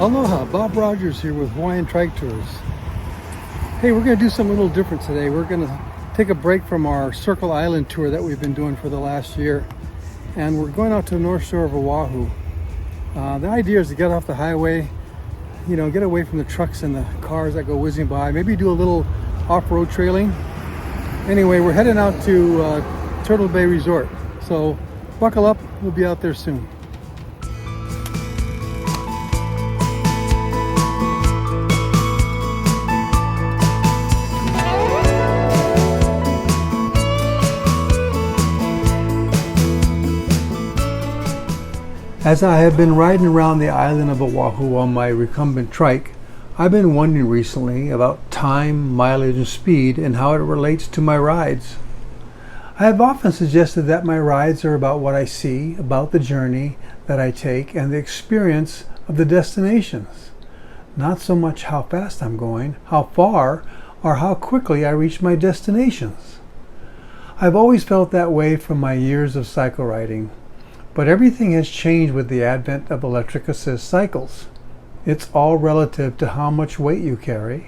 Aloha, Bob Rogers here with Hawaiian Trike Tours. Hey, we're going to do something a little different today. We're going to take a break from our Circle Island tour that we've been doing for the last year, and we're going out to the North Shore of Oahu. The idea is to get off the highway, get away from the trucks and the cars that go whizzing by, maybe do a little off-road trailing. Anyway, we're heading out to Turtle Bay Resort, so buckle up, we'll be out there soon. As I have been riding around the island of Oahu on my Recumbent Trike, I've been wondering recently about time, mileage, and speed and how it relates to my rides. I have often suggested that my rides are about what I see, about the journey that I take, and the experience of the destinations. Not so much how fast I'm going, how far, or how quickly I reach my destinations. I've always felt that way from my years of cycle riding. But everything has changed with the advent of electric assist cycles. It's all relative to how much weight you carry,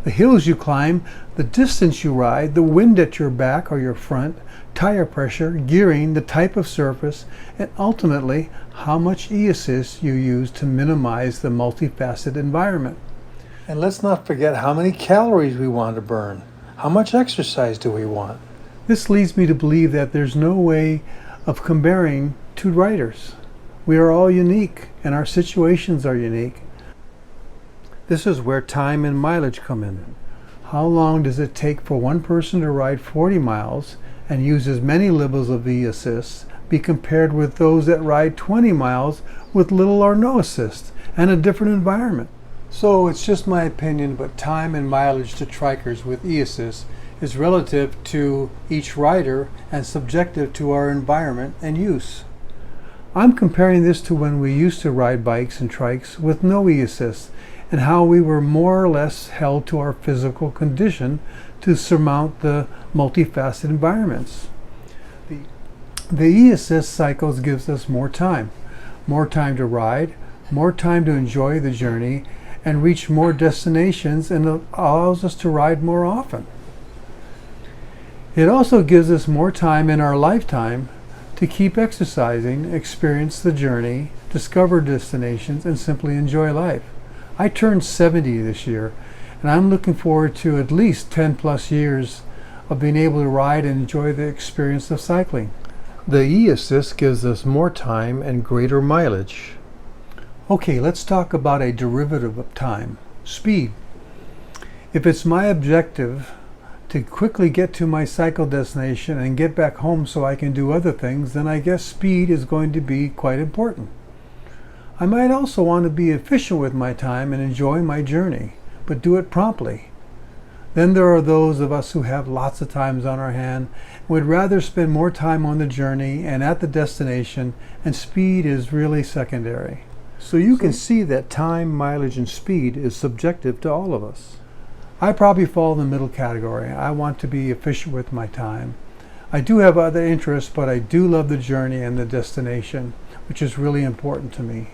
the hills you climb, the distance you ride, the wind at your back or your front, tire pressure, gearing, the type of surface, and ultimately how much e-assist you use to minimize the multifaceted environment. And let's not forget how many calories we want to burn. How much exercise do we want? This leads me to believe that there's no way of comparing two riders. We are all unique and our situations are unique. This is where time and mileage come in. How long does it take for one person to ride 40 miles and use as many levels of e-assist be compared with those that ride 20 miles with little or no assist and a different environment? So it's just my opinion, but time and mileage to trikers with e-assist is relative to each rider and subjective to our environment and use. I'm comparing this to when we used to ride bikes and trikes with no e-assist and how we were more or less held to our physical condition to surmount the multifaceted environments. The e-assist cycles gives us more time to ride, more time to enjoy the journey and reach more destinations, and allows us to ride more often. It also gives us more time in our lifetime to keep exercising, experience the journey, discover destinations, and simply enjoy life. I turned 70 this year, and I'm looking forward to at least 10 plus years of being able to ride and enjoy the experience of cycling. The e-assist gives us more time and greater mileage. Okay, let's talk about a derivative of time, speed. If it's my objective to quickly get to my cycle destination and get back home so I can do other things, then I guess speed is going to be quite important. I might also want to be efficient with my time and enjoy my journey, but do it promptly. Then there are those of us who have lots of times on our hand and would rather spend more time on the journey and at the destination, and speed is really secondary. So you can see that time, mileage, and speed is subjective to all of us. I probably fall in the middle category. I want to be efficient with my time. I do have other interests, but I do love the journey and the destination, which is really important to me.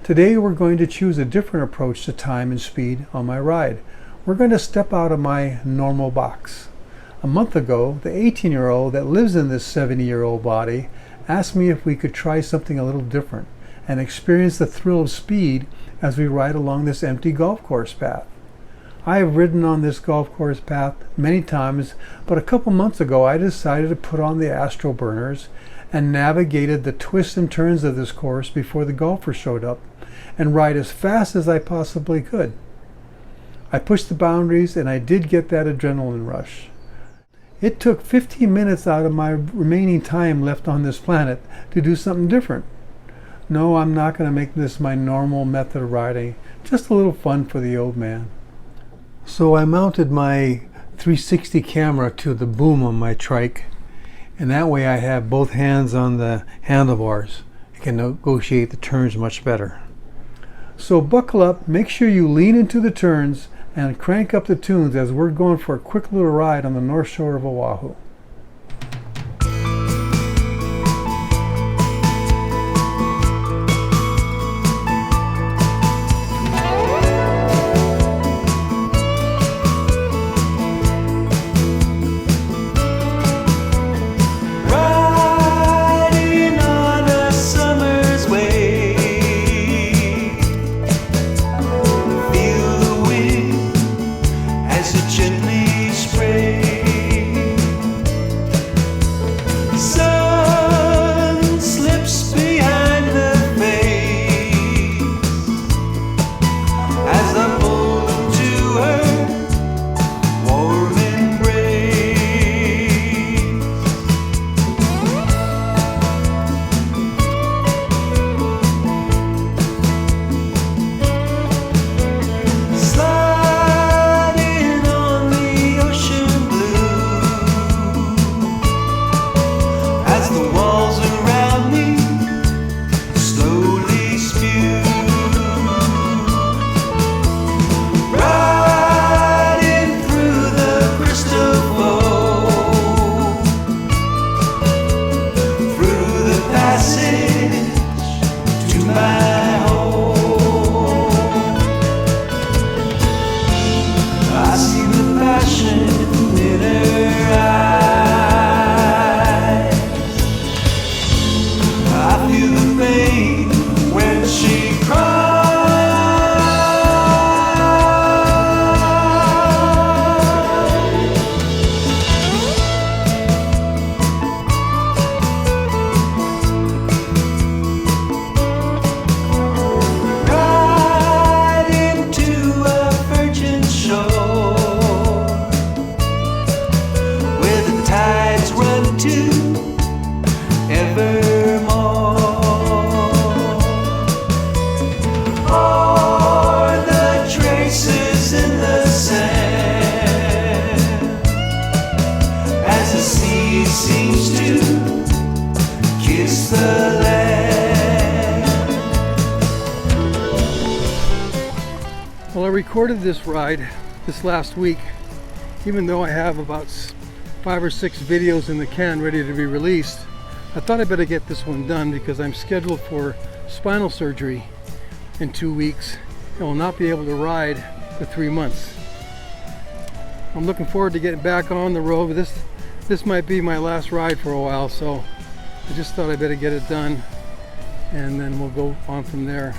Today we're going to choose a different approach to time and speed on my ride. We're going to step out of my normal box. A month ago, the 18-year-old that lives in this 70-year-old body asked me if we could try something a little different and experience the thrill of speed as we ride along this empty golf course path. I have ridden on this golf course path many times, but a couple months ago I decided to put on the Astroburners and navigated the twists and turns of this course before the golfers showed up and ride as fast as I possibly could. I pushed the boundaries and I did get that adrenaline rush. It took 15 minutes out of my remaining time left on this planet to do something different. No, I'm not going to make this my normal method of riding, just a little fun for the old man. So I mounted my 360 camera to the boom on my trike, and that way I have both hands on the handlebars. I can negotiate the turns much better. So buckle up, make sure you lean into the turns, and crank up the tunes as we're going for a quick little ride on the North Shore of Oahu. seems to kiss the land. Well, I recorded this ride this last week, even though I have about 5 or 6 videos in the can ready to be released. I thought I better get this one done because I'm scheduled for spinal surgery in 2 weeks and will not be able to ride for 3 months. I'm looking forward to getting back on the road. This might be my last ride for a while, so I just thought I better get it done and then we'll go on from there.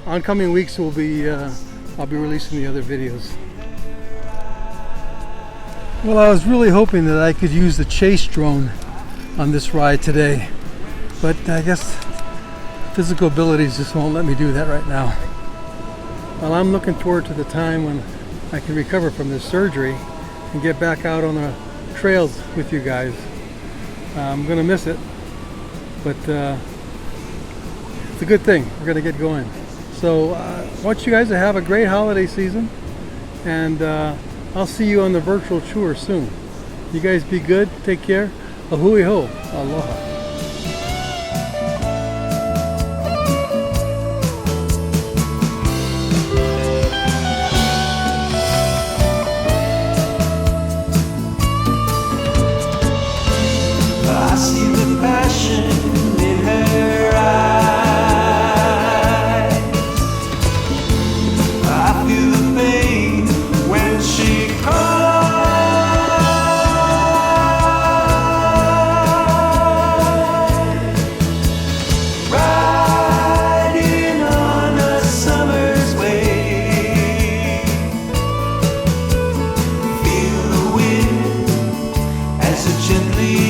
Oncoming weeks will be I'll be releasing the other videos. Well, I was really hoping that I could use the chase drone on this ride today, but I guess physical abilities just won't let me do that right now. Well, I'm looking forward to the time when I can recover from this surgery and get back out on the trails with you guys. I'm gonna miss it, but it's a good thing. We're gonna get going. So I want you guys to have a great holiday season, and I'll see you on the virtual tour soon. You guys be good, take care. Ahui ho, aloha. I see the passion in her eyes. I feel the pain when she cries. Riding on a summer's wave. Feel the wind as it gently